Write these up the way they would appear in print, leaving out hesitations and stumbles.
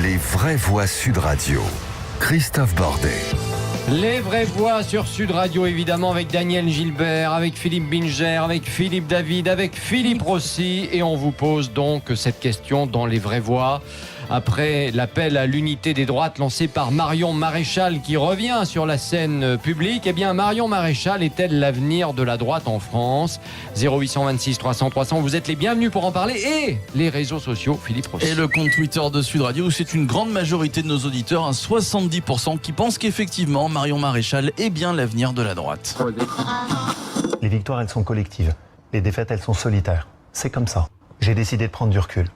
Les vraies voix Sud Radio. Christophe Bordet. Les vraies voix sur Sud Radio, évidemment, avec Daniel Gilbert, avec Philippe Binger, avec Philippe David, avec Philippe Rossi. Et on vous pose donc cette question dans Les vraies voix. Après l'appel à l'unité des droites lancé par Marion Maréchal qui revient sur la scène publique, eh bien Marion Maréchal est-elle l'avenir de la droite en France ? 0826 300 300, vous êtes les bienvenus pour en parler, et les réseaux sociaux, Philippe Rossi. Et le compte Twitter de Sud Radio, où c'est une grande majorité de nos auditeurs, un 70% qui pensent qu'effectivement Marion Maréchal est bien l'avenir de la droite. Les victoires, elles sont collectives. Les défaites, elles sont solitaires. C'est comme ça. J'ai décidé de prendre du recul.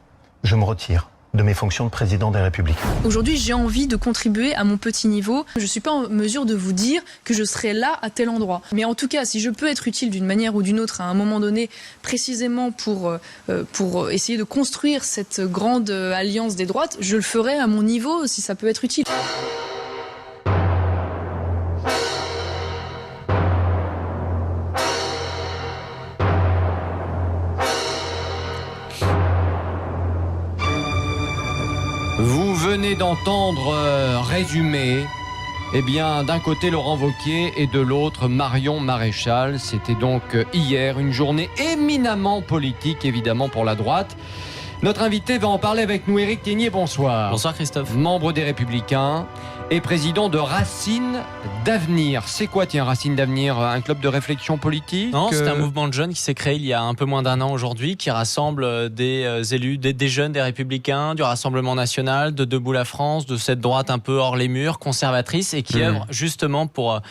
Je me retire de mes fonctions de président des Républicains. Aujourd'hui, j'ai envie de contribuer à mon petit niveau. Je ne suis pas en mesure de vous dire que je serai là à tel endroit. Mais en tout cas, si je peux être utile d'une manière ou d'une autre à un moment donné, précisément pour essayer de construire cette grande alliance des droites, je le ferai à mon niveau si ça peut être utile. Vous venez d'entendre résumer, eh bien, d'un côté Laurent Wauquiez et de l'autre Marion Maréchal. C'était donc hier une journée éminemment politique, évidemment, pour la droite. Notre invité va en parler avec nous. Éric Thénier, bonsoir. Bonsoir Christophe. Membre des Républicains et président de Racine d'Avenir. C'est quoi, tiens, Racine d'Avenir ? Un club de réflexion politique ? Non, c'est un mouvement de jeunes qui s'est créé il y a un peu moins d'un an aujourd'hui, qui rassemble des élus, des jeunes des Républicains, du Rassemblement National, de Debout la France, de cette droite un peu hors les murs, conservatrice, et qui œuvre justement pour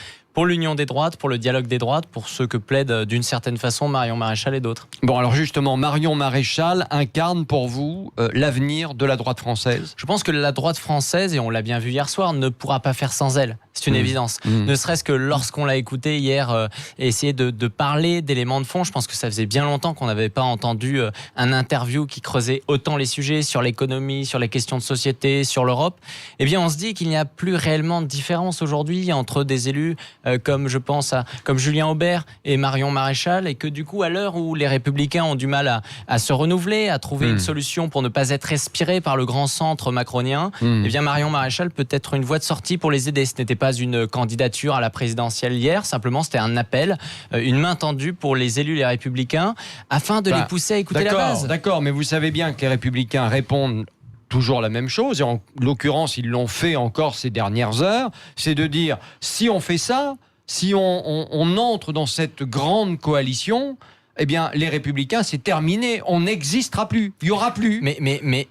l'union des droites, pour le dialogue des droites, pour ceux que plaident d'une certaine façon Marion Maréchal et d'autres. Bon, alors justement, Marion Maréchal incarne pour vous l'avenir de la droite française ? Je pense que la droite française, et on l'a bien vu hier soir, ne pourra pas faire sans elle. C'est une évidence. Ne serait-ce que lorsqu'on l'a écouté hier essayer de parler d'éléments de fond, je pense que ça faisait bien longtemps qu'on n'avait pas entendu un interview qui creusait autant les sujets sur l'économie, sur les questions de société, sur l'Europe. Eh bien, on se dit qu'il n'y a plus réellement de différence aujourd'hui entre des élus comme je pense comme Julien Aubert et Marion Maréchal, et que du coup, à l'heure où les Républicains ont du mal à se renouveler, à trouver une solution pour ne pas être respirés par le grand centre macronien, eh bien Marion Maréchal peut être une voie de sortie pour les aider. Ce n'était pas une candidature à la présidentielle hier, simplement c'était un appel, une main tendue pour les élus les Républicains, afin de les pousser à écouter la base. D'accord, mais vous savez bien que les Républicains répondent toujours la même chose, et en l'occurrence ils l'ont fait encore ces dernières heures, c'est de dire si on fait ça, si on entre dans cette grande coalition, eh bien les Républicains c'est terminé, on n'existera plus, il n'y aura plus. Mais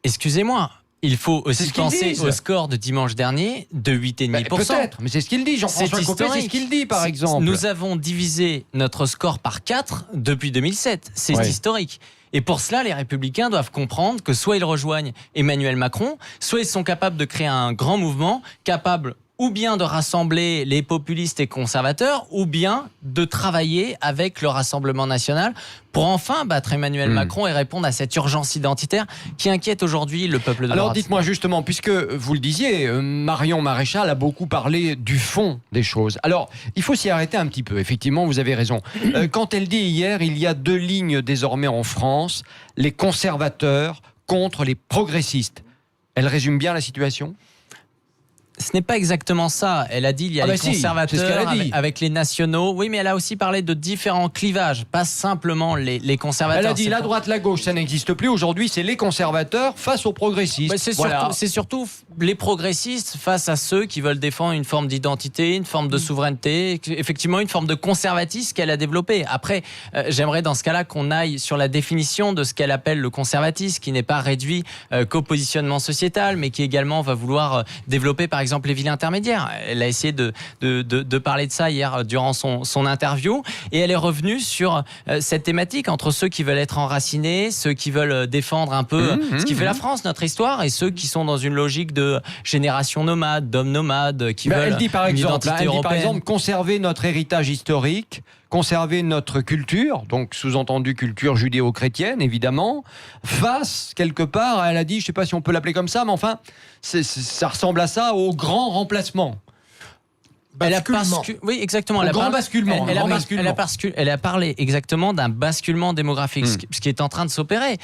excusez-moi, il faut aussi penser au score de dimanche dernier de 8,5%. Peut-être, mais c'est ce qu'il dit, Jean-François Copé, c'est ce qu'il dit par exemple. Nous avons divisé notre score par 4 depuis 2007, c'est historique. Et pour cela, les Républicains doivent comprendre que soit ils rejoignent Emmanuel Macron, soit ils sont capables de créer un grand mouvement, capable ou bien de rassembler les populistes et conservateurs, ou bien de travailler avec le Rassemblement national pour enfin battre Emmanuel Macron et répondre à cette urgence identitaire qui inquiète aujourd'hui le peuple de droite. Alors dites-moi justement, puisque vous le disiez, Marion Maréchal a beaucoup parlé du fond des choses. Alors, il faut s'y arrêter un petit peu, effectivement, vous avez raison. Quand elle dit hier, il y a deux lignes désormais en France, les conservateurs contre les progressistes. Elle résume bien la situation ? Ce n'est pas exactement ça. Elle a dit il y a les conservateurs avec les nationaux. Oui, mais elle a aussi parlé de différents clivages, pas simplement les conservateurs. Elle a dit la droite, la gauche, ça n'existe plus. Aujourd'hui, c'est les conservateurs face aux progressistes. C'est surtout les progressistes face à ceux qui veulent défendre une forme d'identité, une forme de souveraineté, effectivement une forme de conservatisme qu'elle a développée. Après, j'aimerais dans ce cas-là qu'on aille sur la définition de ce qu'elle appelle le conservatisme, qui n'est pas réduit qu'au positionnement sociétal, mais qui également va vouloir développer par exemple les villes intermédiaires. Elle a essayé de parler de ça hier durant son interview, et elle est revenue sur cette thématique entre ceux qui veulent être enracinés, ceux qui veulent défendre un peu ce qui fait la France, notre histoire, et ceux qui sont dans une logique de génération nomade, d'hommes nomades qui veulent elle dit par une exemple, identité européenne. Par exemple, conserver notre héritage historique, conserver notre culture, donc sous-entendu culture judéo-chrétienne évidemment, face quelque part, elle a dit, je ne sais pas si on peut l'appeler comme ça, mais enfin ça ressemble à ça, au grand remplacement. Oui, exactement. Un grand basculement. Elle a parlé exactement d'un basculement démographique, ce qui est en train de s'opérer.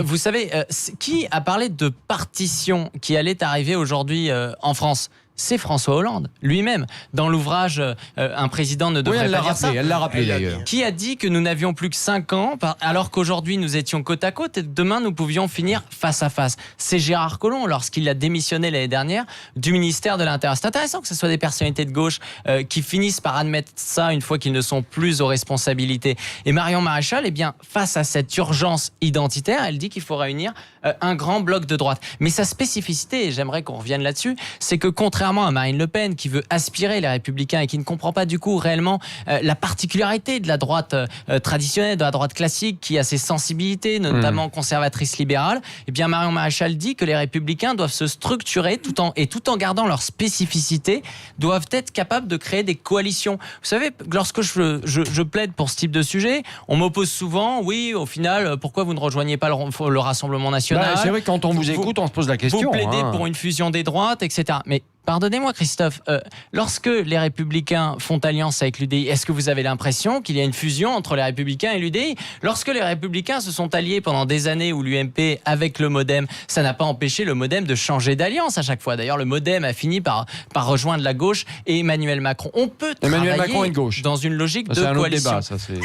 Vous savez, qui a parlé de partition qui allait arriver aujourd'hui en France ? C'est François Hollande lui-même. Dans l'ouvrage Un président ne devrait pas dire ça. Elle l'a rappelé d'ailleurs. Qui a dit que nous n'avions plus que 5 ans, alors qu'aujourd'hui nous étions côte à côte et demain nous pouvions finir face à face. C'est Gérard Collomb, lorsqu'il a démissionné l'année dernière du ministère de l'Intérieur. C'est intéressant que ce soit des personnalités de gauche qui finissent par admettre ça une fois qu'ils ne sont plus aux responsabilités. Et Marion Maréchal, eh bien, face à cette urgence identitaire, elle dit qu'il faut réunir un grand bloc de droite. Mais sa spécificité, et j'aimerais qu'on revienne là-dessus, c'est que contrairement à Marine Le Pen qui veut aspirer les Républicains et qui ne comprend pas du coup réellement la particularité de la droite traditionnelle, de la droite classique qui a ses sensibilités, notamment conservatrices libérales, eh bien Marion Maréchal dit que les Républicains doivent se structurer tout en gardant leur spécificité, doivent être capables de créer des coalitions. Vous savez, lorsque je plaide pour ce type de sujet, on m'oppose souvent, oui, au final, pourquoi vous ne rejoignez pas le Rassemblement National ? C'est vrai que quand on vous écoute, on se pose la question. Vous plaidez pour une fusion des droites, etc. Mais pardonnez-moi Christophe, lorsque les Républicains font alliance avec l'UDI, est-ce que vous avez l'impression qu'il y a une fusion entre les Républicains et l'UDI ? Lorsque les Républicains se sont alliés pendant des années ou l'UMP avec le MoDem, ça n'a pas empêché le MoDem de changer d'alliance à chaque fois. D'ailleurs, le MoDem a fini par rejoindre la gauche et Emmanuel Macron. On peut Emmanuel travailler Macron est de gauche. Dans une logique de c'est un coalition. autre débat, ça c'est...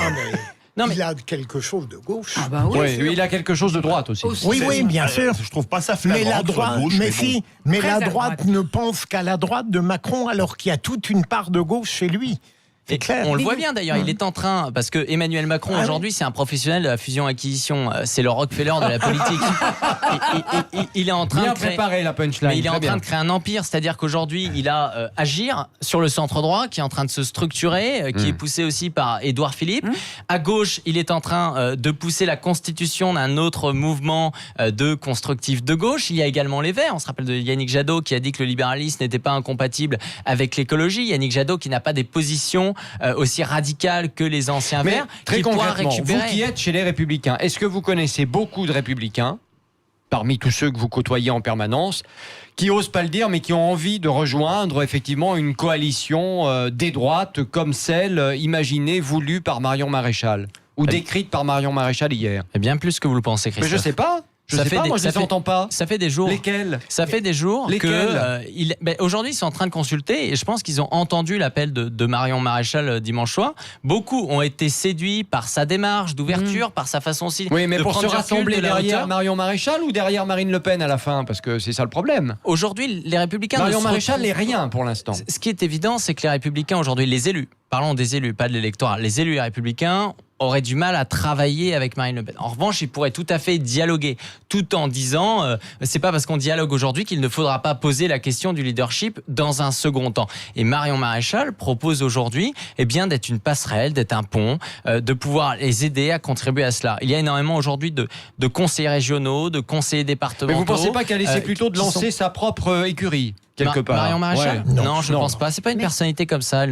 Non, mais il a quelque chose de gauche. Ah bah oui. Oui, il a quelque chose de droite aussi. Oui, bien sûr. Je trouve pas ça Mais flagrant la que ce soit droite, gauche, mais bon. la droite ne pense qu'à la droite de Macron alors qu'il y a toute une part de gauche chez lui. C'est clair. On le voit bien d'ailleurs, il est en train, parce que Emmanuel Macron aujourd'hui c'est un professionnel de la fusion-acquisition, c'est le Rockefeller de la politique. Il est en train Bien de créer, préparé la punchline. mais il est en très train bien. de créer un empire, c'est-à-dire qu'aujourd'hui il a Agir sur le centre droit qui est en train de se structurer, qui est poussé aussi par Édouard Philippe. À gauche, il est en train de pousser la constitution d'un autre mouvement de constructif de gauche. Il y a également les Verts. On se rappelle de Yannick Jadot qui a dit que le libéralisme n'était pas incompatible avec l'écologie. Yannick Jadot qui n'a pas des positions aussi radicales que les anciens Mais Verts. très qui pourra concrètement, récupérer. vous qui êtes chez les Républicains, est-ce que vous connaissez beaucoup de Républicains, parmi tous ceux que vous côtoyez en permanence, qui osent pas le dire, mais qui ont envie de rejoindre effectivement une coalition des droites comme celle imaginée, voulue par Marion Maréchal ou décrite par Marion Maréchal hier? Et bien plus que vous le pensez, Christophe. Mais je sais pas. Je sais pas, moi je les entends pas. Ça fait des jours. Lesquels? Ça fait des jours Lesquels? que aujourd'hui ils sont en train de consulter et je pense qu'ils ont entendu l'appel de Marion Maréchal dimanche soir. Beaucoup ont été séduits par sa démarche d'ouverture, par sa façon aussi. Oui, mais de pour se prendre du recul, rassembler de la derrière hauteur. Marion Maréchal ou derrière Marine Le Pen à la fin, parce que c'est ça le problème. Aujourd'hui, les Républicains. Marion ne se Maréchal n'est retrouvent- rien pour l'instant. Ce qui est évident, c'est que les Républicains aujourd'hui, les élus, parlons des élus, pas de l'électorat, les élus Républicains auraient du mal à travailler avec Marine Le Pen. En revanche, ils pourraient tout à fait dialoguer, tout en disant, c'est pas parce qu'on dialogue aujourd'hui qu'il ne faudra pas poser la question du leadership dans un second temps. Et Marion Maréchal propose aujourd'hui, eh bien, d'être une passerelle, d'être un pont, de pouvoir les aider à contribuer à cela. Il y a énormément aujourd'hui de conseillers régionaux, de conseillers départementaux. Mais vous pensez pas qu'elle essaie plutôt de qui lancer sont- sa propre écurie quelque part? Marion Maréchal? Ouais. Non, je ne pense pas. C'est pas une personnalité comme ça.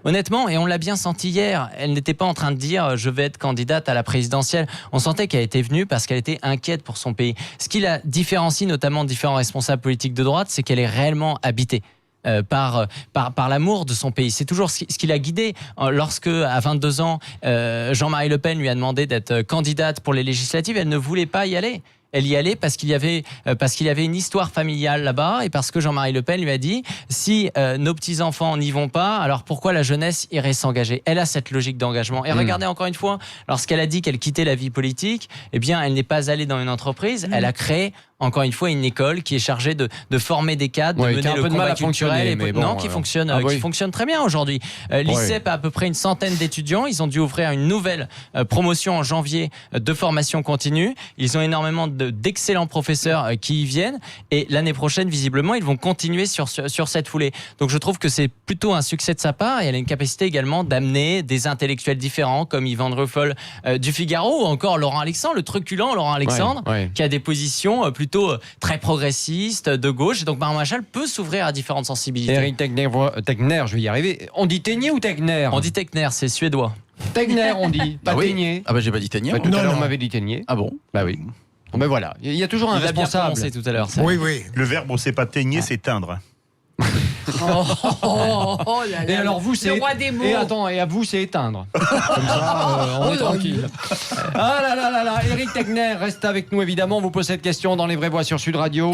Honnêtement, et on l'a bien senti hier, elle n'était pas en train de dire je vais être candidate à la présidentielle. On sentait qu'elle était venue parce qu'elle était inquiète pour son pays. Ce qui la différencie notamment de différents responsables politiques de droite, c'est qu'elle est réellement habitée. Par l'amour de son pays. C'est toujours ce qui l'a guidée. Lorsque, à 22 ans, Jean-Marie Le Pen lui a demandé d'être candidate pour les législatives, elle ne voulait pas y aller. Elle y allait parce qu'il y avait une histoire familiale là-bas et parce que Jean-Marie Le Pen lui a dit si nos petits-enfants n'y vont pas, alors pourquoi la jeunesse irait s'engager? Elle a cette logique d'engagement. Et regardez encore une fois, lorsqu'elle a dit qu'elle quittait la vie politique, eh bien, elle n'est pas allée dans une entreprise, elle a créé encore une fois une école qui est chargée de former des cadres, de qui a mener un le peu de mal combat à fonctionner, culturel. mais bon, qui fonctionne, ah oui. qui fonctionne très bien aujourd'hui. L'ICEP a à peu près une centaine d'étudiants. Ils ont dû ouvrir une nouvelle promotion en janvier de formation continue. Ils ont énormément d'excellents professeurs qui y viennent. Et l'année prochaine, visiblement, ils vont continuer sur cette foulée. Donc je trouve que c'est plutôt un succès de sa part. Et elle a une capacité également d'amener des intellectuels différents comme Yvan Ruffel du Figaro ou encore Laurent Alexandre, le truculent Laurent Alexandre, qui a des positions plutôt très progressistes, de gauche. Et donc Marion Maréchal peut s'ouvrir à différentes sensibilités. Eric Tegner, je vais y arriver. On dit Tegner ou Tegner? On dit Tegner, c'est suédois. Tegner, on dit, pas oui. Tegner. Ah bah j'ai pas dit Tegner. Bah, tout à l'heure, non. on m'avait dit Tegner. Ah bon? Bah oui. Bon, ben voilà, il y a toujours un Il a bien responsable. prononcé tout à l'heure. ça. Oui, oui. Le verbe, on sait pas teigner, c'est teindre. Et alors vous, c'est... Le roi des mots. Et attends, et à vous, c'est éteindre. Comme ça, on est tranquille. Ah là là là là, Éric Tegner reste avec nous, évidemment. On vous pose cette question dans Les Vraies Voix sur Sud Radio.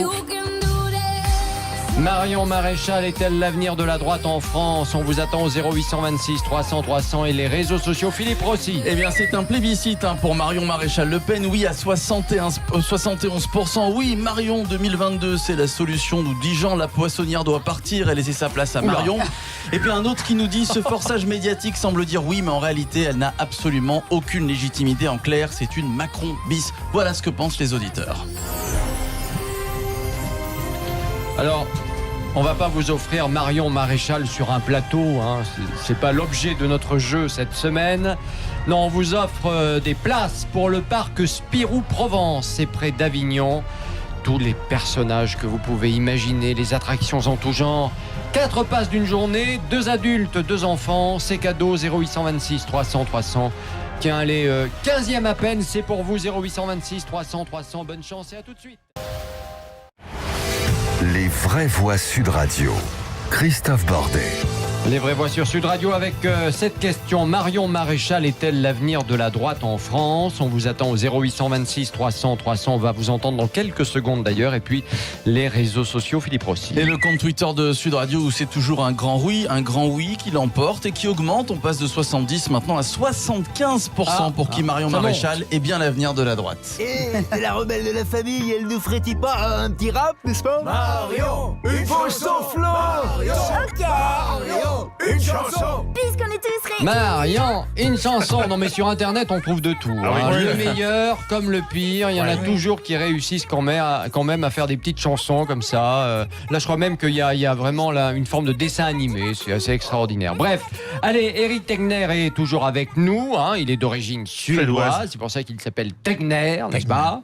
Marion Maréchal est-elle l'avenir de la droite en France? On vous attend au 0826 300 300 et les réseaux sociaux. Philippe Rossi. Eh bien, c'est un plébiscite pour Marion Maréchal Le Pen. Oui, à 71%. Oui, Marion 2022, c'est la solution. Nous dit Jean, la poissonnière doit partir et laisser sa place à Marion. Et puis un autre qui nous dit, ce forçage médiatique semble dire oui, mais en réalité, elle n'a absolument aucune légitimité. En clair, c'est une Macron bis. Voilà ce que pensent les auditeurs. Alors, on va pas vous offrir Marion Maréchal sur un plateau, hein. C'est pas l'objet de notre jeu cette semaine. Non, on vous offre des places pour le parc Spirou-Provence, c'est près d'Avignon. Tous les personnages que vous pouvez imaginer, les attractions en tout genre. 4 passes d'une journée, 2 adultes, 2 enfants, c'est cadeau. 0826 300 300. Tiens, allez, 15e à peine, c'est pour vous. 0826 300 300. Bonne chance et à tout de suite. Les Vraies Voix Sud Radio. Christophe Bordet. Les Vraies Voix sur Sud Radio avec cette question. Marion Maréchal est-elle l'avenir de la droite en France? On vous attend au 0826 300 300. On va vous entendre dans quelques secondes d'ailleurs. Et puis les réseaux sociaux, Philippe Rossi. Et le compte Twitter de Sud Radio où c'est toujours un grand oui qui l'emporte et qui augmente. On passe de 70 maintenant à 75% pour qui Marion Maréchal est bien l'avenir de la droite. Et c'est la rebelle de la famille, elle nous ferait-il pas un petit rap, n'est-ce pas? Marion, il faut son flow. Marion, une chanson. Puisqu'on est tous réunis. Marion, une chanson. Non mais sur internet on trouve de tout. Hein. Le meilleur comme le pire. Il y en a toujours qui réussissent quand même à faire des petites chansons comme ça. Là je crois même qu'il y a vraiment là, une forme de dessin animé. C'est assez extraordinaire. Bref, allez, Éric Tegner est toujours avec nous. Hein. Il est d'origine suédoise. C'est pour ça qu'il s'appelle Tegner, n'est-ce pas?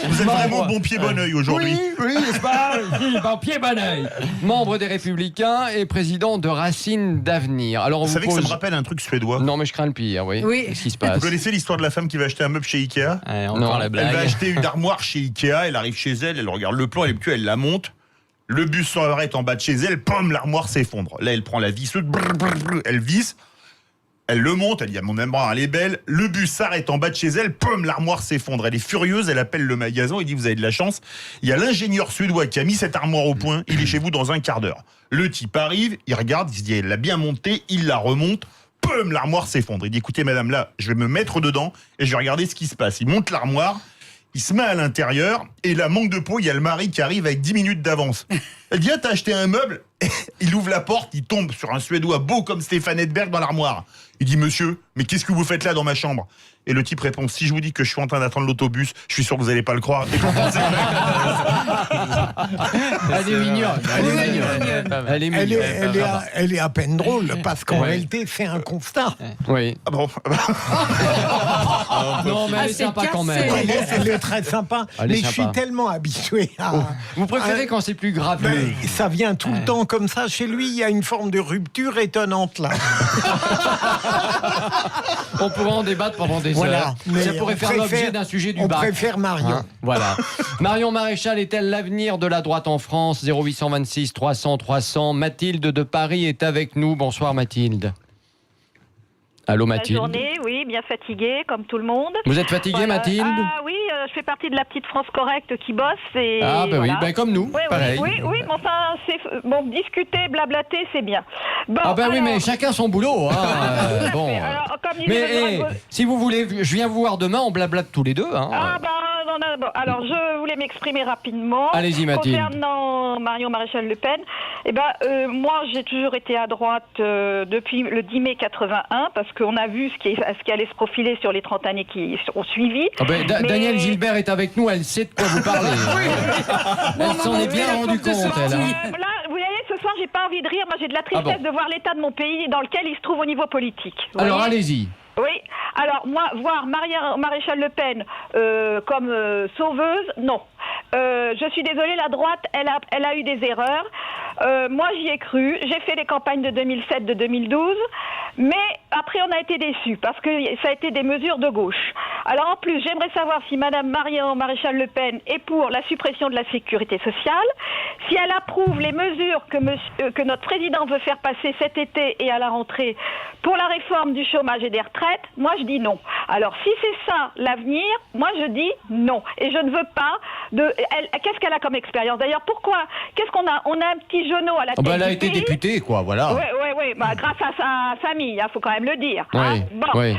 Vous êtes vraiment bon pied bon oeil aujourd'hui. Oui, n'est-ce pas? Bon pied bon oeil. Membre des Républicains et président de Racine d'Avenir. Alors Vous savez que ça me rappelle un truc suédois. Non mais je crains le pire, oui. Qu'est-ce qui se passe? Vous connaissez l'histoire de la femme qui va acheter un meuble chez Ikea? Encore la blague. Elle va acheter une armoire chez Ikea, elle arrive chez elle regarde le plan, elle est plus, elle la monte. Le bus s'arrête en bas de chez elle, pomme, l'armoire s'effondre. Là, elle prend la visseuse, elle visse. Elle le monte, elle dit à mon armoire, elle est belle. Le bus s'arrête en bas de chez elle, pomme, l'armoire s'effondre. Elle est furieuse, elle appelle le magasin, elle dit vous avez de la chance. Il y a l'ingénieur suédois qui a mis cette armoire au point, il est chez vous dans un quart d'heure. Le type arrive, il regarde, il se dit elle l'a bien montée, il la remonte, pomme, l'armoire s'effondre. Il dit écoutez madame, là, je vais me mettre dedans et je vais regarder ce qui se passe. Il monte l'armoire, il se met à l'intérieur et là, manque de peau, il y a le mari qui arrive avec 10 minutes d'avance. Elle dit ah, t'as acheté un meuble? Il ouvre la porte, il tombe sur un Suédois beau comme Stéphane Edberg dans l'armoire. Il dit monsieur, mais qu'est-ce que vous faites là dans ma chambre? Et le type répond si je vous dis que je suis en train d'attendre l'autobus, je suis sûr que vous n'allez pas le croire. Et pourtant, c'est vrai. Elle est mignonne. Elle est à peine drôle parce qu'en réalité, c'est un constat. Oui. Ah bon. Non, mais elle est sympa quand même. Elle est très sympa. Mais je suis tellement habitué à. Vous préférez quand c'est plus grave? Ça vient tout le temps comme ça. Chez lui, il y a une forme de rupture étonnante là. On pourrait en débattre pendant des heures. Ça pourrait faire l'objet d'un sujet du bac. On préfère Marion. Hein, voilà. Marion Maréchal est-elle l'avenir de la droite en France? 0826 300 300. Mathilde de Paris est avec nous. Bonsoir Mathilde. Allô Mathilde. Bonne journée, oui, bien fatiguée comme tout le monde. Vous êtes fatiguée Mathilde? Ah oui, je fais partie de la petite France correcte qui bosse. Et ah bah voilà. oui, comme nous, pareil. Oui, mais enfin, discuter, blablater, c'est bien. Bon, ah bah oui, mais chacun son boulot. Hein. Bon. Alors, comme si vous voulez, je viens vous voir demain, on blablate tous les deux. Hein. Ah bah bon, alors je voulais m'exprimer rapidement. Allez-y Mathilde. Concernant Marion Maréchal Le Pen, moi j'ai toujours été à droite depuis le 10 mai 81 parce qu'on a vu ce qui allait se profiler sur les 30 années qui ont suivi. Ah ben, Danielle Gilbert est avec nous, elle sait de quoi vous parlez. Elle s'en est bien rendue compte, elle. Là, vous voyez, ce soir, j'ai pas envie de rire. Moi, j'ai de la tristesse de voir l'état de mon pays dans lequel il se trouve au niveau politique. Alors, allez-y. Oui, alors moi, voir Maréchal Le Pen comme sauveuse, non. je suis désolée, la droite, elle a eu des erreurs. Moi, j'y ai cru. J'ai fait les campagnes de 2007, de 2012. Mais après, on a été déçus parce que ça a été des mesures de gauche. Alors en plus, j'aimerais savoir si Madame Marion Maréchal Le Pen est pour la suppression de la sécurité sociale, si elle approuve les mesures que notre président veut faire passer cet été et à la rentrée pour la réforme du chômage et des retraites. Moi, je dis non. Alors si c'est ça l'avenir, moi je dis non. Et je ne veux pas qu'est-ce qu'elle a comme expérience? D'ailleurs, pourquoi? Qu'est-ce qu'on a? On a un petit genou à la tête. Elle a du été pays. députée, quoi, voilà. Oui. Grâce à sa famille, faut quand même le dire. Oui, Bon. oui.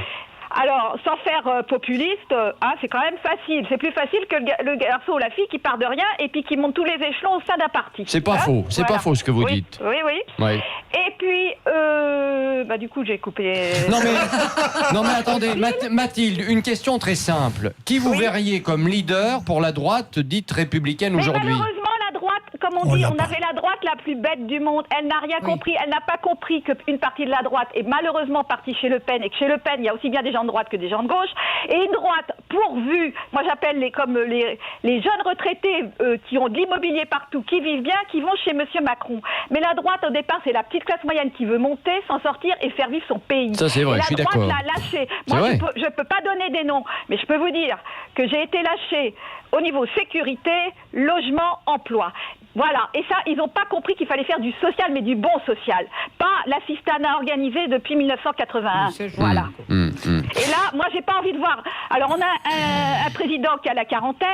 Alors, sans faire populiste, c'est quand même facile. C'est plus facile que le garçon ou la fille qui part de rien et puis qui monte tous les échelons au sein d'un parti. C'est pas faux, c'est pas faux ce que vous dites. Oui. Oui. Et puis, du coup, j'ai coupé. Non mais attendez, Mathilde, une question très simple. Qui vous verriez comme leader pour la droite dite républicaine aujourd'hui? Malheureusement, la droite, comme on dit, on avait la droite la plus bête du monde. Elle n'a rien compris. Elle n'a pas compris qu'une partie de la droite est malheureusement partie chez Le Pen et que chez Le Pen, il y a aussi bien des gens de droite que des gens de gauche. Et une droite pourvue, moi j'appelle les jeunes retraités qui ont de l'immobilier partout, qui vivent bien, qui vont chez Monsieur Macron. Mais la droite, au départ, c'est la petite classe moyenne qui veut monter, s'en sortir et faire vivre son pays. Ça, c'est vrai, je suis d'accord. La droite l'a lâché. Moi, je peux pas donner des noms, mais je peux vous dire que j'ai été lâchée au niveau sécurité, logement, emploi. Voilà, et ça, ils n'ont pas compris qu'il fallait faire du social, mais du bon social. Pas l'assistanat organisé depuis 1981. Voilà. Et là, moi, j'ai pas envie de voir. Alors, on a un président qui a la quarantaine,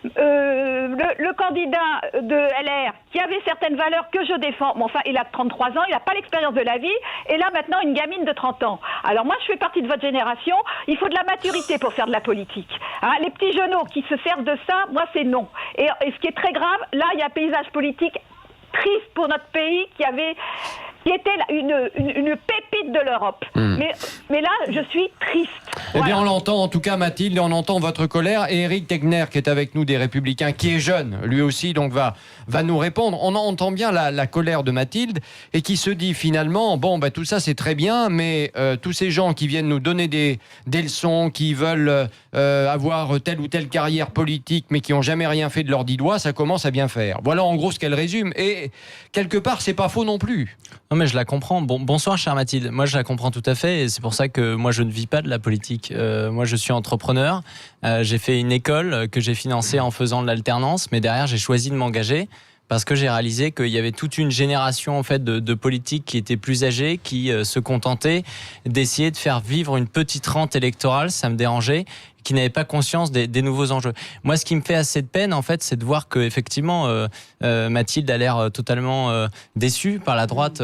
le candidat de LR qui avait certaines valeurs que je défends, mais enfin, il a 33 ans, il n'a pas l'expérience de la vie, et là, maintenant, une gamine de 30 ans. Alors, moi, je fais partie de votre génération, il faut de la maturité pour faire de la politique. Les petits genoux qui se servent de ça, moi, c'est non. Et ce qui est très grave, là, il y a un paysage politique triste pour notre pays qui était une pépite de l'Europe. Mais là, je suis triste. Eh bien, on l'entend en tout cas, Mathilde, et on entend votre colère. Et Éric Tegner, qui est avec nous des Républicains, qui est jeune, lui aussi, donc va nous répondre. On entend bien la colère de Mathilde et qui se dit finalement, tout ça c'est très bien, mais tous ces gens qui viennent nous donner des leçons, qui veulent avoir telle ou telle carrière politique, mais qui n'ont jamais rien fait de leurs 10 doigts, ça commence à bien faire. Voilà en gros ce qu'elle résume. Et quelque part, c'est pas faux non plus. Non mais je la comprends. Bonsoir chère Mathilde. Moi je la comprends tout à fait et c'est pour ça que moi je ne vis pas de la politique. Moi je suis entrepreneur. J'ai fait une école que j'ai financée en faisant de l'alternance, mais derrière j'ai choisi de m'engager parce que j'ai réalisé qu'il y avait toute une génération en fait de politiques qui étaient plus âgés, qui se contentaient d'essayer de faire vivre une petite rente électorale. Ça me dérangeait. Qui n'avaient pas conscience des nouveaux enjeux. Moi, ce qui me fait assez de peine, en fait, c'est de voir que effectivement, Mathilde a l'air totalement déçue par la droite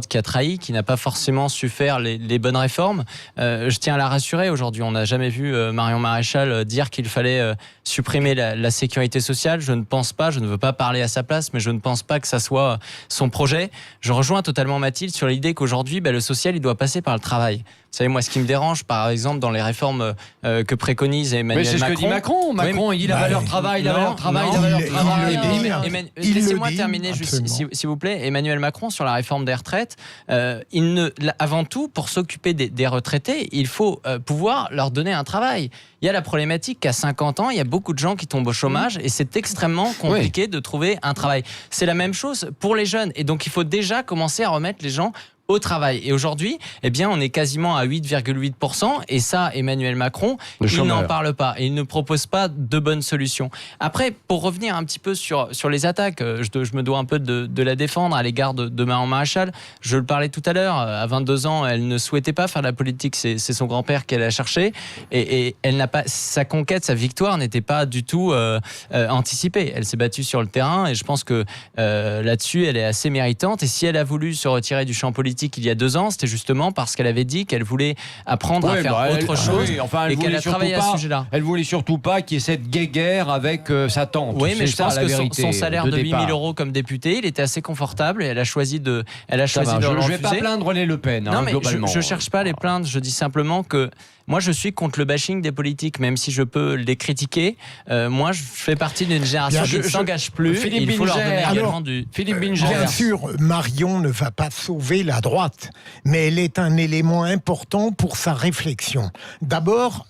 qui a trahi, qui n'a pas forcément su faire les bonnes réformes. Je tiens à la rassurer. Aujourd'hui, on n'a jamais vu Marion Maréchal dire qu'il fallait supprimer la sécurité sociale. Je ne pense pas. Je ne veux pas parler à sa place, mais je ne pense pas que ça soit son projet. Je rejoins totalement Mathilde sur l'idée qu'aujourd'hui, le social, il doit passer par le travail. Vous savez, moi, ce qui me dérange, par exemple, dans les réformes que préconise Emmanuel Macron... Mais c'est ce que dit Macron. Macron, il dit la valeur travail, la valeur travail, la valeur travail. Laissez-moi terminer, juste, s'il vous plaît. Emmanuel Macron, sur la réforme des retraites, avant tout, pour s'occuper des retraités, il faut pouvoir leur donner un travail. Il y a la problématique qu'à 50 ans, il y a beaucoup de gens qui tombent au chômage et c'est extrêmement compliqué de trouver un travail. C'est la même chose pour les jeunes. Et donc, il faut déjà commencer à remettre les gens au travail. Et aujourd'hui, on est quasiment à 8,8%. Et ça, Emmanuel Macron, il n'en parle pas. Et il ne propose pas de bonnes solutions. Après, pour revenir un petit peu sur les attaques, je me dois un peu de la défendre à l'égard de Marion Maréchal. Je le parlais tout à l'heure. À 22 ans, elle ne souhaitait pas faire de la politique. C'est son grand-père qu'elle a cherché. Et elle n'a pas, sa conquête, sa victoire n'était pas du tout anticipée. Elle s'est battue sur le terrain. Et je pense que là-dessus, elle est assez méritante. Et si elle a voulu se retirer du champ politique il y a 2 ans, c'était justement parce qu'elle avait dit qu'elle voulait apprendre à faire autre chose et qu'elle a travaillé à ce sujet-là. Elle voulait surtout pas qu'il y ait cette guéguerre avec sa tante. Oui, mais je pense que son salaire de 8 000 € comme député, il était assez confortable et elle a choisi de le refuser. Je vais pas plaindre les Le Pen, non, mais globalement. Je cherche pas à les plaindre, je dis simplement que moi je suis contre le bashing des politiques, même si je peux les critiquer. Moi je fais partie d'une génération qui ne s'engage plus. Il faut leur donner également du... Philippe Binger. Bien sûr, Marion ne va pas sauver la droite, mais elle est un élément important pour sa réflexion. D'abord,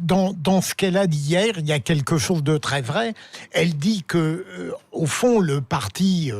dans ce qu'elle a dit hier, il y a quelque chose de très vrai. Elle dit que, au fond, le parti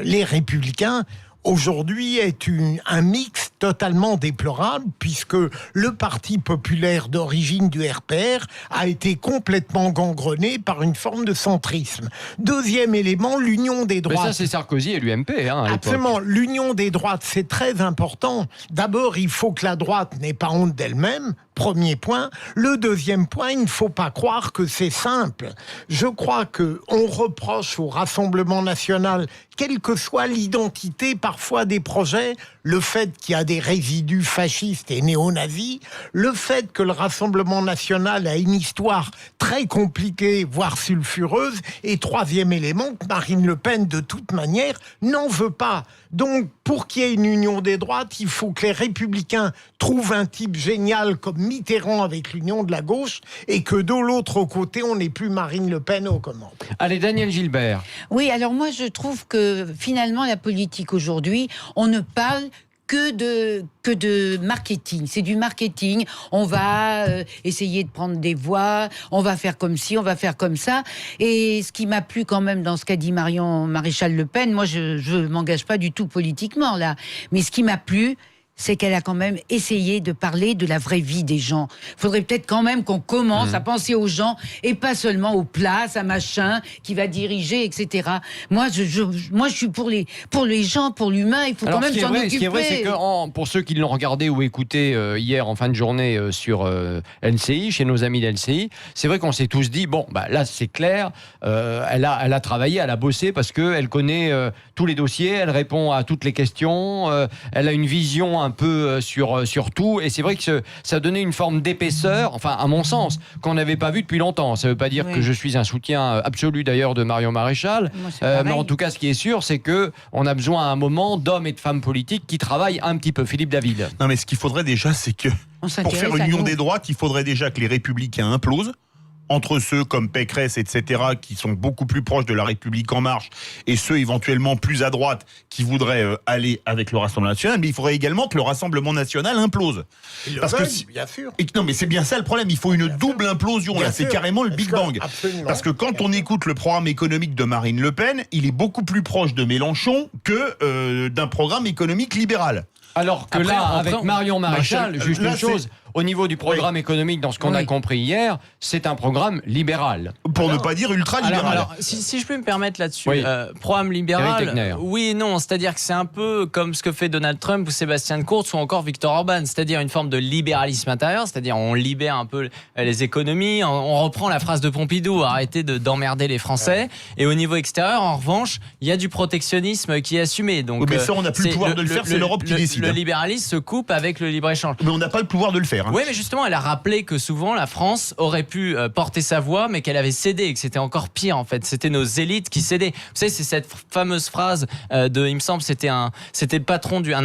Les Républicains aujourd'hui est un mix totalement déplorable, puisque le parti populaire d'origine du RPR a été complètement gangrené par une forme de centrisme. Deuxième élément, l'union des droites. Mais ça, c'est Sarkozy et l'UMP, hein, à absolument, l'union des droites, c'est très important. D'abord, il faut que la droite n'ait pas honte d'elle-même. Premier point. Le deuxième point, il ne faut pas croire que c'est simple. Je crois que on reproche au Rassemblement national, quelle que soit l'identité parfois des projets, le fait qu'il y a des résidus fascistes et néo-nazis, le fait que le Rassemblement national a une histoire très compliquée, voire sulfureuse, et troisième élément, que Marine Le Pen, de toute manière, n'en veut pas. Donc, pour qu'il y ait une union des droites, il faut que les Républicains trouvent un type génial comme Mitterrand avec l'union de la gauche, et que de l'autre côté, on n'ait plus Marine Le Pen aux commandes. Allez, Daniel Gilbert. Oui, alors moi, je trouve que finalement, la politique aujourd'hui, on ne parle que de marketing. C'est du marketing. On va essayer de prendre des voix, on va faire comme ci, on va faire comme ça. Et ce qui m'a plu quand même dans ce qu'a dit Marion Maréchal Le Pen, moi je m'engage pas du tout politiquement là, mais ce qui m'a plu, c'est qu'elle a quand même essayé de parler de la vraie vie des gens. Il faudrait peut-être quand même qu'on commence à penser aux gens et pas seulement aux places, à machin qui va diriger, etc. Moi, je suis pour les gens, pour l'humain. Il faut quand même s'en occuper. Ce qui est vrai, c'est que pour ceux qui l'ont regardé ou écouté hier en fin de journée sur LCI, chez nos amis d'LCI, c'est vrai qu'on s'est tous dit, bon, bah, là c'est clair, elle a travaillé, elle a bossé parce qu'elle connaît tous les dossiers, elle répond à toutes les questions, elle a une vision un peu sur tout, et c'est vrai que ça a donné une forme d'épaisseur, enfin à mon sens, qu'on n'avait pas vu depuis longtemps. Ça ne veut pas dire que je suis un soutien absolu d'ailleurs de Marion Maréchal, mais en tout cas ce qui est sûr, c'est qu'on a besoin à un moment d'hommes et de femmes politiques qui travaillent un petit peu. Philippe David. Non mais ce qu'il faudrait déjà, c'est que pour faire une union des droites, il faudrait déjà que les Républicains implosent, entre ceux comme Pécresse, etc., qui sont beaucoup plus proches de la République en marche, et ceux éventuellement plus à droite qui voudraient aller avec le Rassemblement national, mais il faudrait également que le Rassemblement national implose. Parce que bien sûr. Non, mais c'est bien ça le problème. Il faut une double implosion. Là, c'est carrément le Big Bang. Absolument. Parce que quand on écoute le programme économique de Marine Le Pen, il est beaucoup plus proche de Mélenchon que d'un programme économique libéral. Alors que Après, avec Marion Maréchal, juste une chose, au niveau du programme économique, dans ce qu'on a compris hier, c'est un programme libéral. Pour ne pas dire ultra-libéral. Alors, si je peux me permettre là-dessus, programme libéral, oui et non, c'est-à-dire que c'est un peu comme ce que fait Donald Trump ou Sébastien Kurz ou encore Viktor Orban, c'est-à-dire une forme de libéralisme intérieur, c'est-à-dire on libère un peu les économies, on reprend la phrase de Pompidou, arrêtez d'emmerder les Français, et au niveau extérieur, en revanche, il y a du protectionnisme qui est assumé. Donc, mais ça, on n'a plus le pouvoir de le faire, c'est l'Europe qui décide. Le libéralisme se coupe avec le libre-échange. Mais on n'a pas le pouvoir de le faire. Oui, mais justement, elle a rappelé que souvent la France aurait pu porter sa voix, mais qu'elle avait cédé, et que c'était encore pire en fait. C'était nos élites qui cédaient. Vous savez, c'est cette fameuse phrase il me semble, c'était un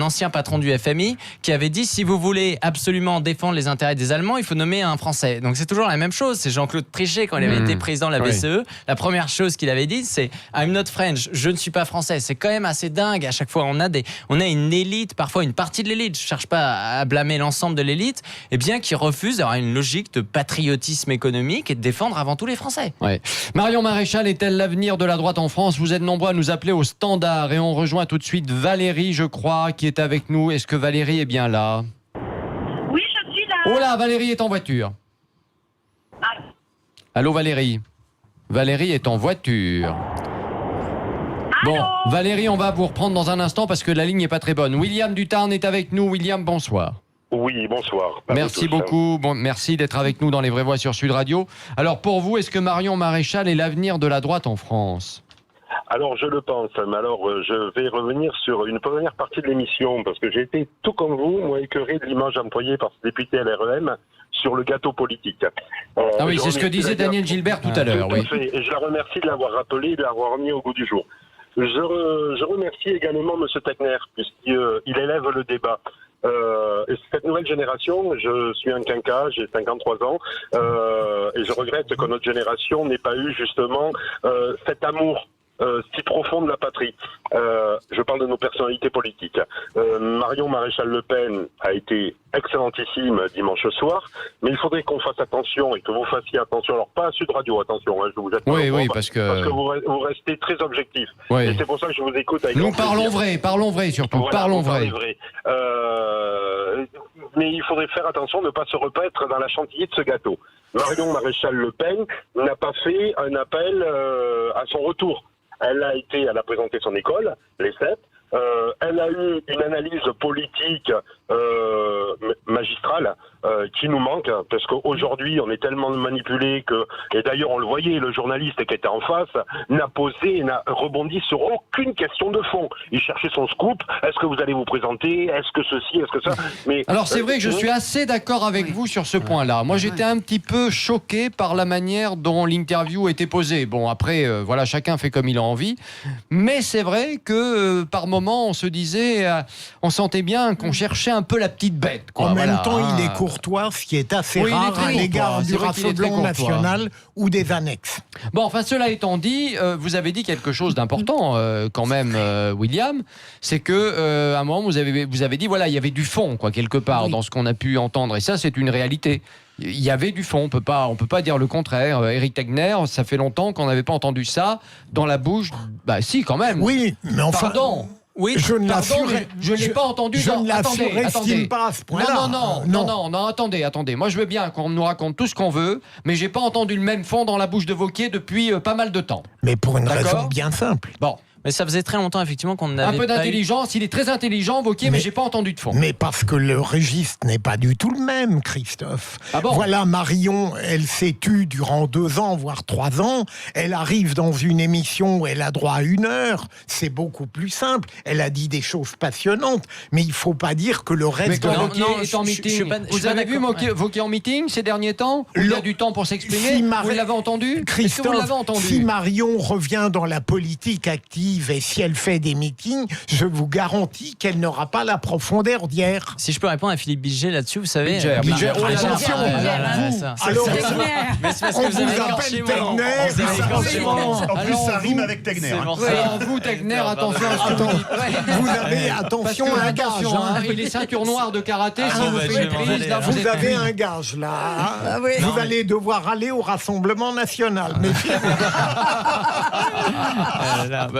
ancien patron du FMI qui avait dit, si vous voulez absolument défendre les intérêts des Allemands, il faut nommer un Français. Donc c'est toujours la même chose. C'est Jean-Claude Trichet quand il avait été président de la BCE. La première chose qu'il avait dit, c'est I'm not French, je ne suis pas français. C'est quand même assez dingue. À chaque fois, on a une élite, parfois une partie de l'élite. Je cherche pas à blâmer l'ensemble de l'élite, et bien qui refuse d'avoir une logique de patriotisme économique et de défendre avant tout les Français. Ouais. Marion Maréchal est-elle l'avenir de la droite en France? Vous êtes nombreux à nous appeler au standard, et on rejoint tout de suite Valérie, je crois, qui est avec nous. Est-ce que Valérie est bien là? Oui, je suis là. Oh là, Valérie est en voiture. Allô Valérie? Valérie est en voiture. Bon, Valérie, on va vous reprendre dans un instant parce que la ligne n'est pas très bonne. William Dutarn est avec nous. William, bonsoir. Oui, bonsoir. Merci beaucoup. Bon, merci d'être avec nous dans Les Vraies Voix sur Sud Radio. Alors pour vous, est-ce que Marion Maréchal est l'avenir de la droite en France? Alors je le pense, mais alors je vais revenir sur une première partie de l'émission, parce que j'ai été, tout comme vous, moi écœuré de l'image employée par ce député LREM sur le gâteau politique. Ah oui, c'est ce que disait Daniel Gilbert tout à l'heure. Oui. Et je la remercie de l'avoir rappelé et de l'avoir remis au goût du jour. Je remercie également M. Techner, puisqu'il élève le débat. Et cette nouvelle génération, je suis un quinquas, j'ai 53 ans, et je regrette que notre génération n'ait pas eu justement cet amour si profond de la patrie. Je parle de nos personnalités politiques. Marion Maréchal Le Pen a été excellentissime dimanche soir, mais il faudrait qu'on fasse attention et que vous fassiez attention. Alors pas à Sud Radio, attention, je vous attends. Oui, parce que vous restez très objectif. Oui. Et c'est pour ça que je vous écoute avec nous grand plaisir. parlons vrai surtout, Voilà, parlons vous vrai. parlez vrai. Mais il faudrait faire attention de ne pas se repaître dans la chantilly de ce gâteau. Marion Maréchal Le Pen n'a pas fait un appel à son retour. Elle a présenté son école, les CEP. Elle a eu une analyse politique magistrale qui nous manque, parce qu'aujourd'hui on est tellement manipulé que, et d'ailleurs on le voyait, le journaliste qui était en face n'a rebondi sur aucune question de fond. Il cherchait son scoop. Est-ce que vous allez vous présenter? Est-ce que ceci? Est-ce que ça? Mais alors c'est vrai que je suis assez d'accord avec vous sur ce point-là. Moi j'étais un petit peu choqué par la manière dont l'interview était posée. Bon après voilà, chacun fait comme il a envie, mais c'est vrai que par moment on se disait, on sentait bien qu'on cherchait un peu la petite bête, quoi. En même temps, il est courtois, ce qui est assez rare à l'égard du Rassemblement national ou des annexes. Bon, enfin, cela étant dit, vous avez dit quelque chose d'important quand même, William, c'est que à un moment vous avez dit voilà, il y avait du fond, quoi, quelque part dans ce qu'on a pu entendre, et ça c'est une réalité. Il y avait du fond, on peut pas dire le contraire. Éric Tegner, ça fait longtemps qu'on n'avait pas entendu ça dans la bouche. Bah si, quand même. Oui, mais enfin. Pardon. Oui, je ne l'ai pas entendu. Je ne la surestime pas à ce point-là. Non, attendez. Moi, je veux bien qu'on nous raconte tout ce qu'on veut, mais j'ai pas entendu le même fond dans la bouche de Wauquiez depuis pas mal de temps. Mais pour une raison bien simple. Bon. Mais ça faisait très longtemps, effectivement, qu'on n'avait pas un peu d'intelligence, il est très intelligent, Wauquiez, mais j'ai pas entendu de fond. Mais parce que le registre n'est pas du tout le même, Christophe. Ah bon? Voilà, Marion, elle s'est tue durant 2 ans, voire 3 ans. Elle arrive dans une émission où elle a droit à 1 heure. C'est beaucoup plus simple. Elle a dit des choses passionnantes, mais il faut pas dire que le reste de Wauquiez est en meeting. Vous avez vu Wauquiez en meeting ces derniers temps? Il a du temps pour s'exprimer. Vous l'avez entendu? Christophe, est-ce que vous l'avez entendu? Si Marion revient dans la politique active et si elle fait des meetings, je vous garantis qu'elle n'aura pas la profondeur d'hier. Si je peux répondre à Philippe Bilger là-dessus, vous savez... Bilger, attention. Alors, mais c'est parce que vous avez écorché mon nom. En plus, ça rime avec Tegner. Alors vous, Tegner, attention à ce que vous dites. Vous avez, attention, un gage. Il est ceinture noire de karaté, si vous faites une prise, là, vous avez un gage, là. Vous allez devoir aller au Rassemblement national.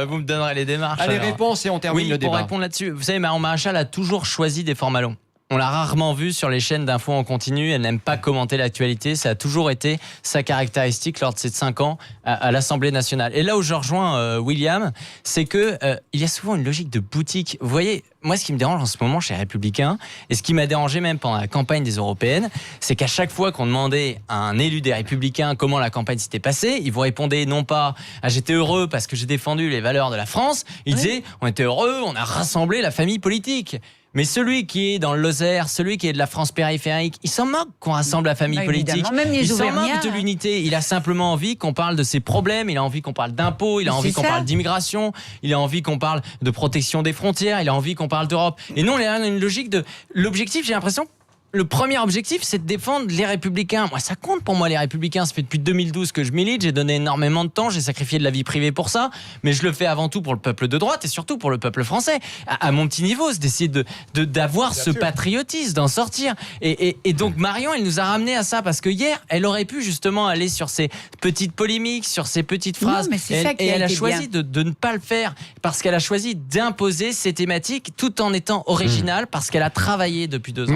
Vous me donnerez les démarches. Allez, réponse et on termine le débat. Pour répondre là-dessus, vous savez, Marion Maréchal a toujours choisi des formats longs. On l'a rarement vu sur les chaînes d'infos en continu. Elle n'aime pas commenter l'actualité. Ça a toujours été sa caractéristique lors de ses 5 ans à l'Assemblée nationale. Et là où je rejoins William, c'est que il y a souvent une logique de boutique. Vous voyez, moi, ce qui me dérange en ce moment chez les Républicains, et ce qui m'a dérangé même pendant la campagne des Européennes, c'est qu'à chaque fois qu'on demandait à un élu des Républicains comment la campagne s'était passée, il vous répondait non pas « j'étais heureux parce que j'ai défendu les valeurs de la France », il disait « on était heureux, on a rassemblé la famille politique ». Mais celui qui est dans le Lozère, celui qui est de la France périphérique, il s'en moque qu'on rassemble la famille politique. Il s'en moque de l'unité. Il a simplement envie qu'on parle de ses problèmes, il a envie qu'on parle d'impôts, il a envie qu'on parle d'immigration, il a envie qu'on parle de protection des frontières, il a envie qu'on parle d'Europe. Et non, il y a une logique de... L'objectif, j'ai l'impression... Le premier objectif, c'est de défendre les Républicains. Moi, ça compte pour moi, les Républicains. Ça fait depuis 2012 que je milite. J'ai donné énormément de temps. J'ai sacrifié de la vie privée pour ça. Mais je le fais avant tout pour le peuple de droite et surtout pour le peuple français. À mon petit niveau, c'est d'essayer d'avoir ce patriotisme, d'en sortir. Et donc, Marion, elle nous a ramené à ça parce que hier, elle aurait pu justement aller sur ces petites polémiques, sur ces petites phrases. Non, mais et elle a choisi de ne pas le faire parce qu'elle a choisi d'imposer ces thématiques tout en étant originale parce qu'elle a travaillé depuis 2 ans.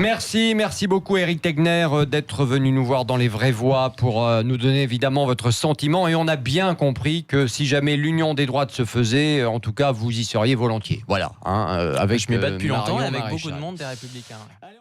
Merci beaucoup Éric Tegner d'être venu nous voir dans Les Vraies Voix pour nous donner évidemment votre sentiment, et on a bien compris que si jamais l'union des droites se faisait, en tout cas vous y seriez volontiers. Voilà. Avec je m'y bats depuis longtemps et avec beaucoup de monde des Républicains.